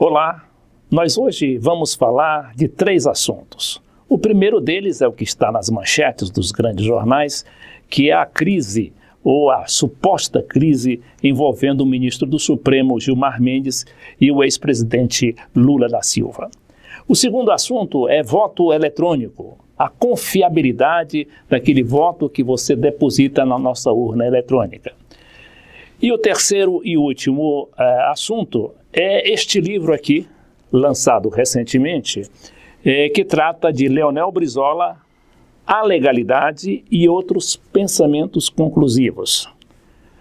Olá, nós hoje vamos falar de 3 assuntos. O primeiro deles é o que está nas manchetes dos grandes jornais, que é a crise ou a suposta crise envolvendo o ministro do Supremo, Gilmar Mendes, e o ex-presidente Lula da Silva. O segundo assunto é voto eletrônico, a confiabilidade daquele voto que você deposita na nossa urna eletrônica. E o terceiro e último assunto é este livro aqui, lançado recentemente, que trata de Leonel Brizola, A Legalidade e Outros Pensamentos Conclusivos.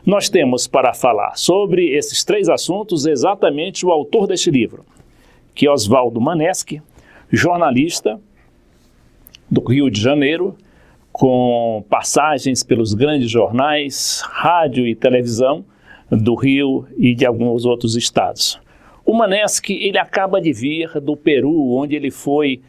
Nós temos para falar sobre esses 3 assuntos exatamente o autor deste livro, que é Oswaldo Maneschi, jornalista do Rio de Janeiro, com passagens pelos grandes jornais, rádio e televisão do Rio e de alguns outros estados. O Maneschi, ele acaba de vir do Peru, onde ele foi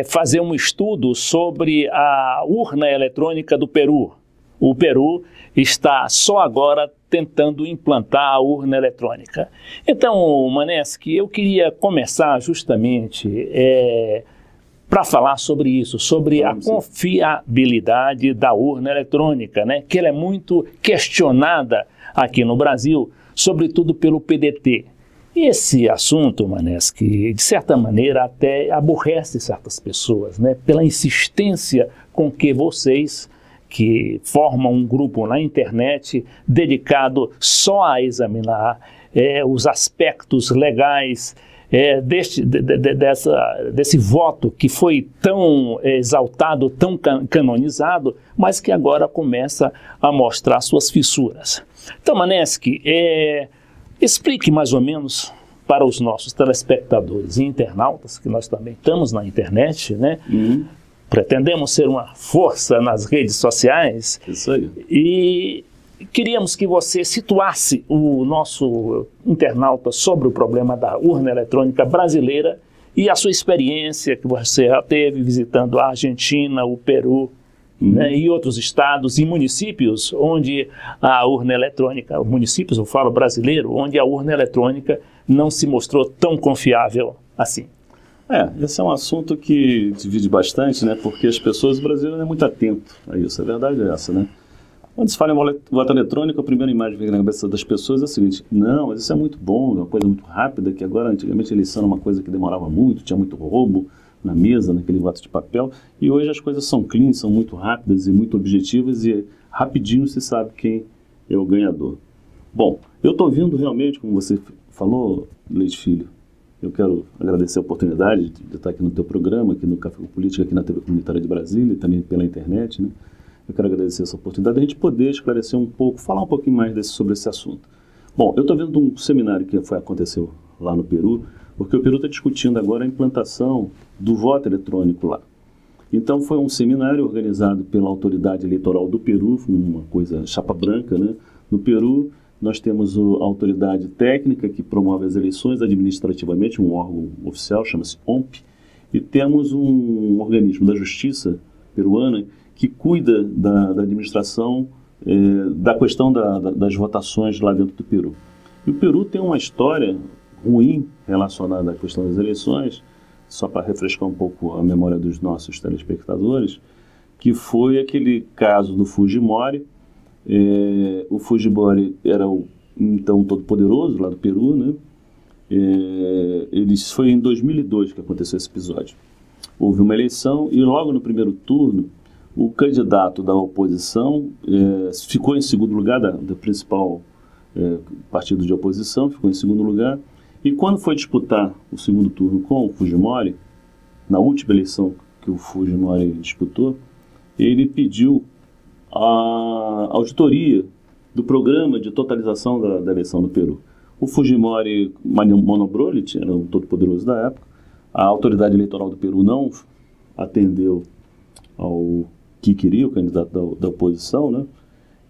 fazer um estudo sobre a urna eletrônica do Peru. O Peru está só agora tentando implantar a urna eletrônica. Então, Maneschi, eu queria começar justamente para falar sobre isso, sobre a confiabilidade da urna eletrônica, né? Que ela é muito questionada aqui no Brasil, sobretudo pelo PDT. Esse assunto, Maneschi, de certa maneira até aborrece certas pessoas, né? Pela insistência com que vocês, que formam um grupo na internet dedicado só a examinar os aspectos legais desse voto que foi tão exaltado, tão canonizado, mas que agora começa a mostrar suas fissuras. Então, Maneschi, explique mais ou menos para os nossos telespectadores e internautas, que nós também estamos na internet, né? Pretendemos ser uma força nas redes sociais. Isso aí. E queríamos que você situasse o nosso internauta sobre o problema da urna eletrônica brasileira e a sua experiência que você já teve visitando a Argentina, o Peru, né, e outros estados e municípios onde a urna eletrônica, municípios, eu falo brasileiro, onde a urna eletrônica não se mostrou tão confiável assim. Esse é um assunto que divide bastante, né? Porque as pessoas, o Brasil não é muito atento a isso, a verdade é essa, né? Quando se fala em voto eletrônico, a primeira imagem que vem na cabeça das pessoas é a seguinte: não, mas isso é muito bom, é uma coisa muito rápida, que agora, antigamente, a eleição era uma coisa que demorava muito, tinha muito roubo na mesa, naquele voto de papel, e hoje as coisas são clean, são muito rápidas e muito objetivas, e rapidinho se sabe quem é o ganhador. Bom, eu estou vendo realmente, como você falou, Leite Filho, eu quero agradecer a oportunidade de estar aqui no teu programa, aqui no Café com Política, aqui na TV Comunitária de Brasília, e também pela internet, né? Eu quero agradecer essa oportunidade de a gente poder esclarecer um pouco, falar um pouquinho mais sobre esse assunto. Bom, eu estou vendo um seminário que aconteceu lá no Peru, porque o Peru está discutindo agora a implantação do voto eletrônico lá. Então foi um seminário organizado pela Autoridade Eleitoral do Peru, uma coisa chapa branca, né? No Peru nós temos a autoridade técnica que promove as eleições administrativamente, um órgão oficial, chama-se OMP, e temos um organismo da justiça peruana que cuida da administração da questão das votações lá dentro do Peru. E o Peru tem uma história ruim relacionada à questão das eleições, só para refrescar um pouco a memória dos nossos telespectadores, que foi aquele caso do Fujimori. O Fujimori era então todo-poderoso lá do Peru, né? Foi em 2002 que aconteceu esse episódio. Houve uma eleição e logo no primeiro turno o candidato da oposição ficou em segundo lugar, do principal partido de oposição, ficou em segundo lugar. E quando foi disputar o segundo turno com o Fujimori, na última eleição que o Fujimori disputou, ele pediu a auditoria do programa de totalização da eleição do Peru. O Fujimori manobrou, ele era um todo-poderoso da época, a autoridade eleitoral do Peru não atendeu ao que queria, o candidato da oposição, né?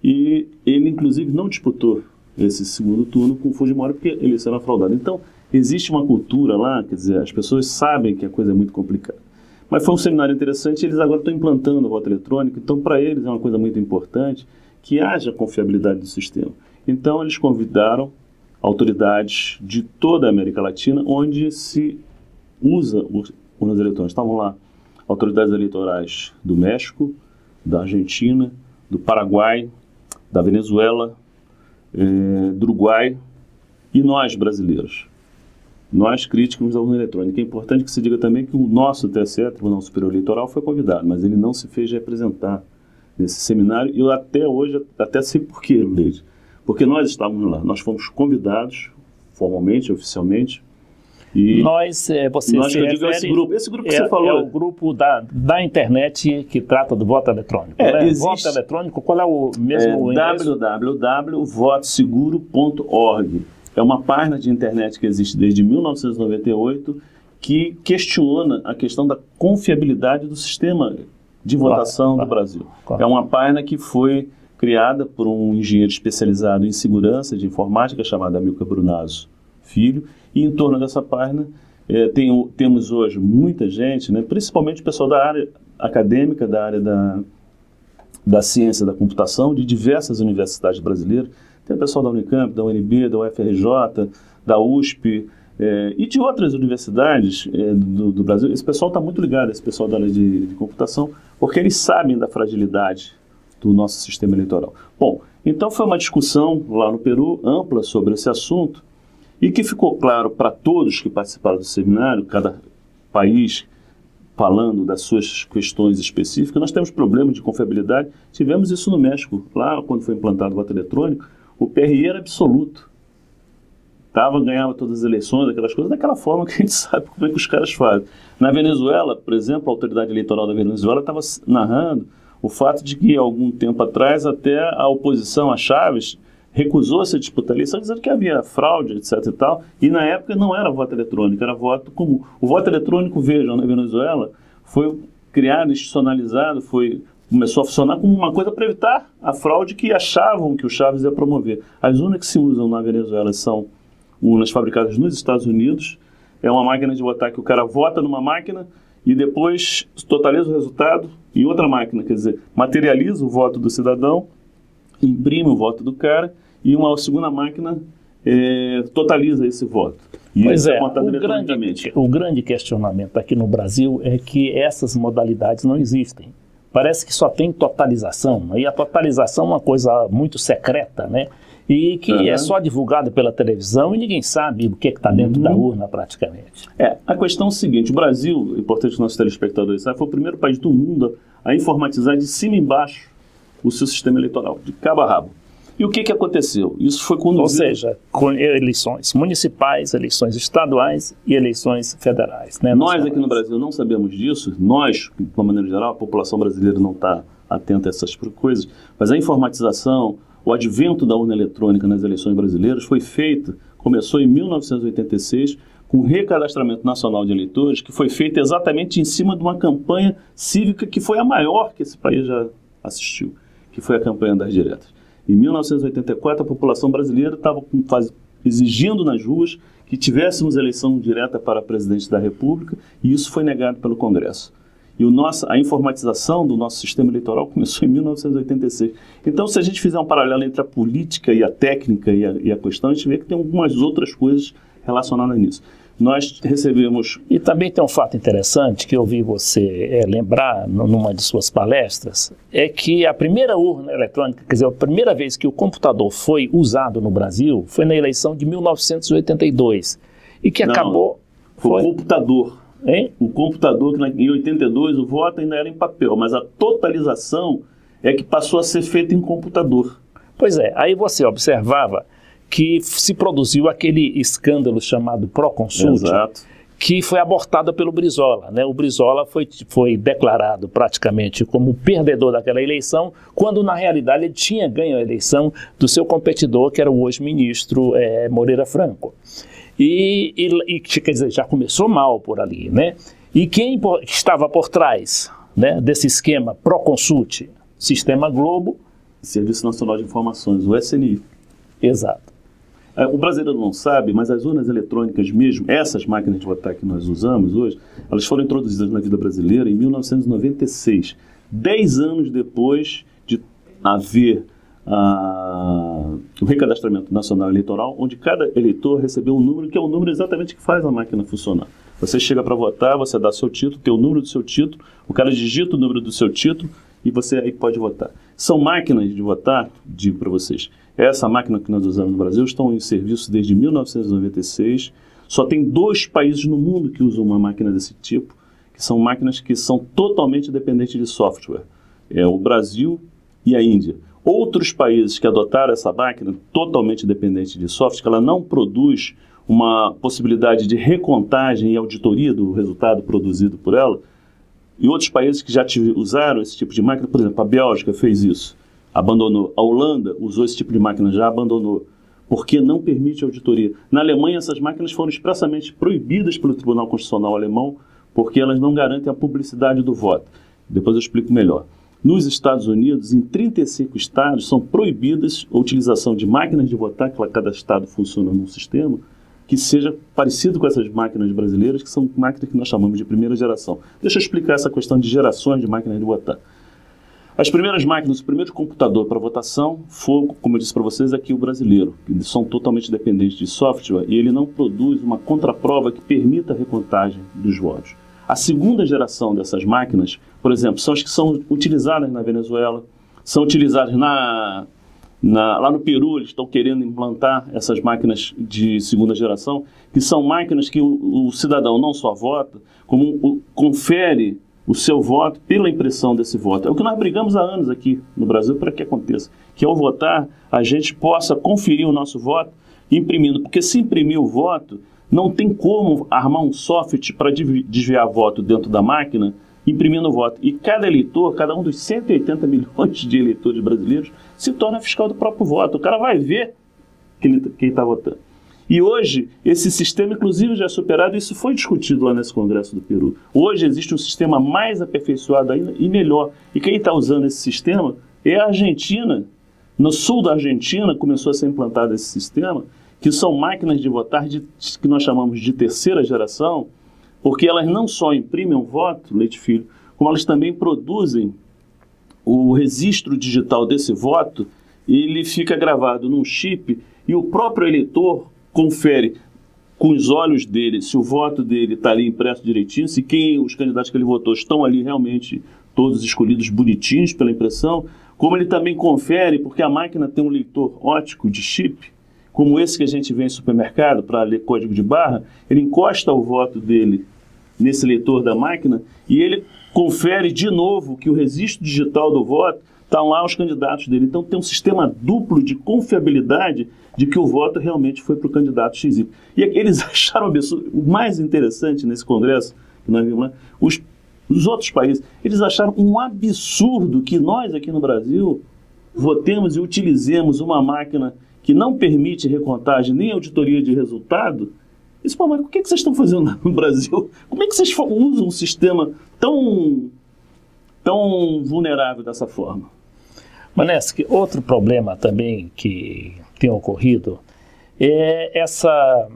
E ele, inclusive, não disputou esse segundo turno com o Fujimori porque a eleição era fraudada. Então, existe uma cultura lá, quer dizer, as pessoas sabem que a coisa é muito complicada. Mas foi um seminário interessante, eles agora estão implantando o voto eletrônico, então para eles é uma coisa muito importante que haja confiabilidade do sistema. Então eles convidaram autoridades de toda a América Latina, onde se usa urnas eletrônicas. Estavam lá autoridades eleitorais do México, da Argentina, do Paraguai, da Venezuela, do Uruguai e nós, brasileiros. Nós, críticos da urna eletrônica. É importante que se diga também que o nosso TSE, Tribunal Superior Eleitoral, foi convidado, mas ele não se fez representar nesse seminário, e eu até hoje, até sei por quê, Leide. Porque nós estávamos lá, nós fomos convidados, formalmente, oficialmente, e nós se refere, esse grupo que você falou. É o grupo da internet que trata do voto eletrônico. Voto eletrônico, qual é o mesmo endereço? www.votoseguro.org. É uma página de internet que existe desde 1998 que questiona a questão da confiabilidade do sistema de votação do Brasil. É uma página que foi criada por um engenheiro especializado em segurança de informática chamado Amilcar Brunazzo Filho, e em torno dessa página temos hoje muita gente, né, principalmente o pessoal da área acadêmica, da área da ciência da computação, de diversas universidades brasileiras. Tem o pessoal da Unicamp, da UNB, da UFRJ, da USP e de outras universidades do Brasil. Esse pessoal está muito ligado, esse pessoal da área de computação, porque eles sabem da fragilidade do nosso sistema eleitoral. Bom, então foi uma discussão lá no Peru, ampla, sobre esse assunto, e que ficou claro para todos que participaram do seminário, cada país falando das suas questões específicas. Nós temos problemas de confiabilidade, tivemos isso no México, lá quando foi implantado o voto eletrônico, o PRI era absoluto. Ganhava todas as eleições, aquelas coisas, daquela forma que a gente sabe como é que os caras fazem. Na Venezuela, por exemplo, a autoridade eleitoral da Venezuela estava narrando o fato de que, algum tempo atrás, até a oposição a Chávez recusou-se a disputar a eleição, dizendo que havia fraude, etc. e tal, e na época não era voto eletrônico, era voto comum. O voto eletrônico, vejam, na Venezuela, foi criado, institucionalizado, começou a funcionar como uma coisa para evitar a fraude que achavam que o Chávez ia promover. As urnas que se usam na Venezuela são urnas fabricadas nos Estados Unidos, é uma máquina de votar que o cara vota numa máquina e depois totaliza o resultado em outra máquina, quer dizer, materializa o voto do cidadão, imprime o voto do cara e uma segunda máquina totaliza esse voto. E pois o grande questionamento aqui no Brasil é que essas modalidades não existem. Parece que só tem totalização, e a totalização é uma coisa muito secreta, né? E que é só divulgada pela televisão e ninguém sabe o que está dentro da urna praticamente. A questão é o seguinte: o Brasil, importante que nossos telespectadores saibam, foi o primeiro país do mundo a informatizar de cima e embaixo o seu sistema eleitoral, de cabo a rabo. E o que aconteceu? Isso foi conduzido... Ou seja, com eleições municipais, eleições estaduais e eleições federais. Né? Nós aqui no Brasil não sabemos disso. Nós, de uma maneira geral, a população brasileira não está atenta a essas coisas, mas a informatização, o advento da urna eletrônica nas eleições brasileiras começou em 1986, com o recadastramento nacional de eleitores, que foi feito exatamente em cima de uma campanha cívica que foi a maior que esse país já assistiu, que foi a campanha das diretas. Em 1984, a população brasileira estava exigindo nas ruas que tivéssemos eleição direta para presidente da República, e isso foi negado pelo Congresso. E a informatização do nosso sistema eleitoral começou em 1986. Então, se a gente fizer um paralelo entre a política e a técnica e a questão, a gente vê que tem algumas outras coisas relacionadas nisso. Nós recebemos... E também tem um fato interessante que eu vi você lembrar numa de suas palestras, é que a primeira urna eletrônica, quer dizer, a primeira vez que o computador foi usado no Brasil foi na eleição de 1982. E que acabou... Foi o computador. Hein? O computador, que em 82 o voto ainda era em papel, mas a totalização é que passou a ser feita em computador. Pois é, aí você observava que se produziu aquele escândalo chamado Proconsult, que foi abortado pelo Brizola, né? O Brizola foi declarado praticamente como perdedor daquela eleição, quando na realidade ele tinha ganho a eleição do seu competidor, que era o hoje ministro Moreira Franco. E quer dizer, já começou mal por ali, né? E quem estava por trás, né, desse esquema Proconsult? Sistema Globo. Serviço Nacional de Informações, o SNI. Exato. O brasileiro não sabe, mas as urnas eletrônicas mesmo, essas máquinas de votar que nós usamos hoje, elas foram introduzidas na vida brasileira em 1996, 10 anos depois de haver o Recadastramento Nacional Eleitoral, onde cada eleitor recebeu um número, que é o número exatamente que faz a máquina funcionar. Você chega para votar, você dá seu título, tem o número do seu título, o cara digita o número do seu título e você aí pode votar. São máquinas de votar, digo para vocês, essa máquina que nós usamos no Brasil estão em serviço desde 1996, só tem 2 países no mundo que usam uma máquina desse tipo, que são máquinas que são totalmente dependentes de software, é o Brasil e a Índia. Outros países que adotaram essa máquina totalmente dependente de software, que ela não produz uma possibilidade de recontagem e auditoria do resultado produzido por ela, e outros países que já usaram esse tipo de máquina, por exemplo, a Bélgica fez isso, abandonou. A Holanda usou esse tipo de máquina, já abandonou, porque não permite auditoria. Na Alemanha, essas máquinas foram expressamente proibidas pelo Tribunal Constitucional alemão, porque elas não garantem a publicidade do voto. Depois eu explico melhor. Nos Estados Unidos, em 35 estados, são proibidas a utilização de máquinas de votar, que cada estado funciona num sistema, que seja parecido com essas máquinas brasileiras, que são máquinas que nós chamamos de primeira geração. Deixa eu explicar essa questão de gerações de máquinas de votar. As primeiras máquinas, o primeiro computador para votação foi, como eu disse para vocês, aqui o brasileiro. Eles são totalmente dependentes de software e ele não produz uma contraprova que permita a recontagem dos votos. A segunda geração dessas máquinas, por exemplo, são as que são utilizadas na Venezuela, são utilizadas lá no Peru, eles estão querendo implantar essas máquinas de segunda geração, que são máquinas que o cidadão não só vota, como confere o seu voto pela impressão desse voto. É o que nós brigamos há anos aqui no Brasil para que aconteça, que ao votar a gente possa conferir o nosso voto imprimindo, porque se imprimir o voto, não tem como armar um software para desviar voto dentro da máquina, imprimindo o voto. E cada eleitor, cada um dos 180 milhões de eleitores brasileiros, se torna fiscal do próprio voto. O cara vai ver quem ele está votando. E hoje, esse sistema, inclusive, já é superado, e isso foi discutido lá nesse Congresso do Peru. Hoje existe um sistema mais aperfeiçoado ainda e melhor. E quem está usando esse sistema é a Argentina. No sul da Argentina começou a ser implantado esse sistema, que são máquinas de votar que nós chamamos de terceira geração, porque elas não só imprimem um voto, Leite Filho, como elas também produzem o registro digital desse voto, e ele fica gravado num chip, e o próprio eleitor confere com os olhos dele se o voto dele está ali impresso direitinho, se os candidatos que ele votou estão ali realmente todos escolhidos bonitinhos pela impressão, como ele também confere, porque a máquina tem um leitor óptico de chip, como esse que a gente vê em supermercado para ler código de barra, ele encosta o voto dele nesse leitor da máquina e ele confere de novo que o registro digital do voto está lá os candidatos dele. Então tem um sistema duplo de confiabilidade de que o voto realmente foi para o candidato XY. E eles acharam absurdo. O mais interessante nesse congresso que nós vimos lá, os outros países, eles acharam um absurdo que nós aqui no Brasil votemos e utilizemos uma máquina que não permite recontagem nem auditoria de resultado. Mas o que vocês estão fazendo no Brasil? Como é que vocês usam um sistema tão vulnerável dessa forma? Maneschi, outro problema também que tem ocorrido é essa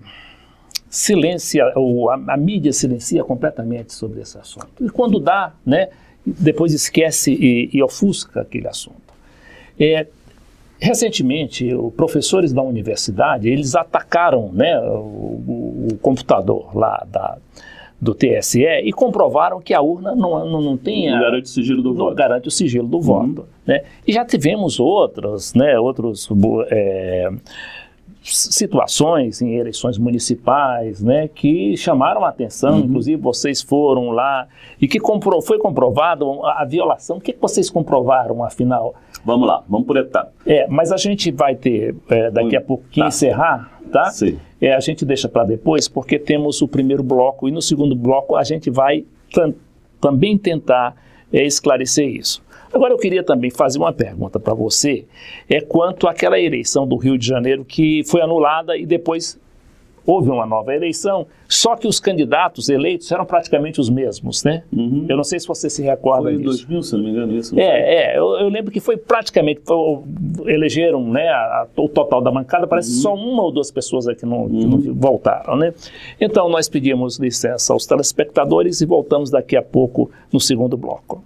a mídia silencia completamente sobre esse assunto. E quando dá, né, depois esquece e ofusca aquele assunto. Recentemente, os professores da universidade, eles atacaram, né, o computador lá do TSE e comprovaram que a urna não tem... Não garante o sigilo do voto. Não garante o sigilo do voto. Né? E já tivemos outras situações em eleições municipais, né, que chamaram a atenção, inclusive vocês foram lá, e que foi comprovado a violação. O que vocês comprovaram, afinal? Vamos lá, vamos por etapa. Mas a gente vai ter daqui a pouco que encerrar, tá? Sim. A gente deixa para depois, porque temos o primeiro bloco, e no segundo bloco a gente vai também tentar esclarecer isso. Agora eu queria também fazer uma pergunta para você, quanto àquela eleição do Rio de Janeiro que foi anulada e depois houve uma nova eleição, só que os candidatos eleitos eram praticamente os mesmos, né? Eu não sei se você se recorda disso. Foi em 2000, se não me engano, isso. Eu lembro que foi praticamente, elegeram, né, o total da bancada, parece só uma ou duas pessoas aqui que não voltaram, né? Então nós pedimos licença aos telespectadores e voltamos daqui a pouco no segundo bloco.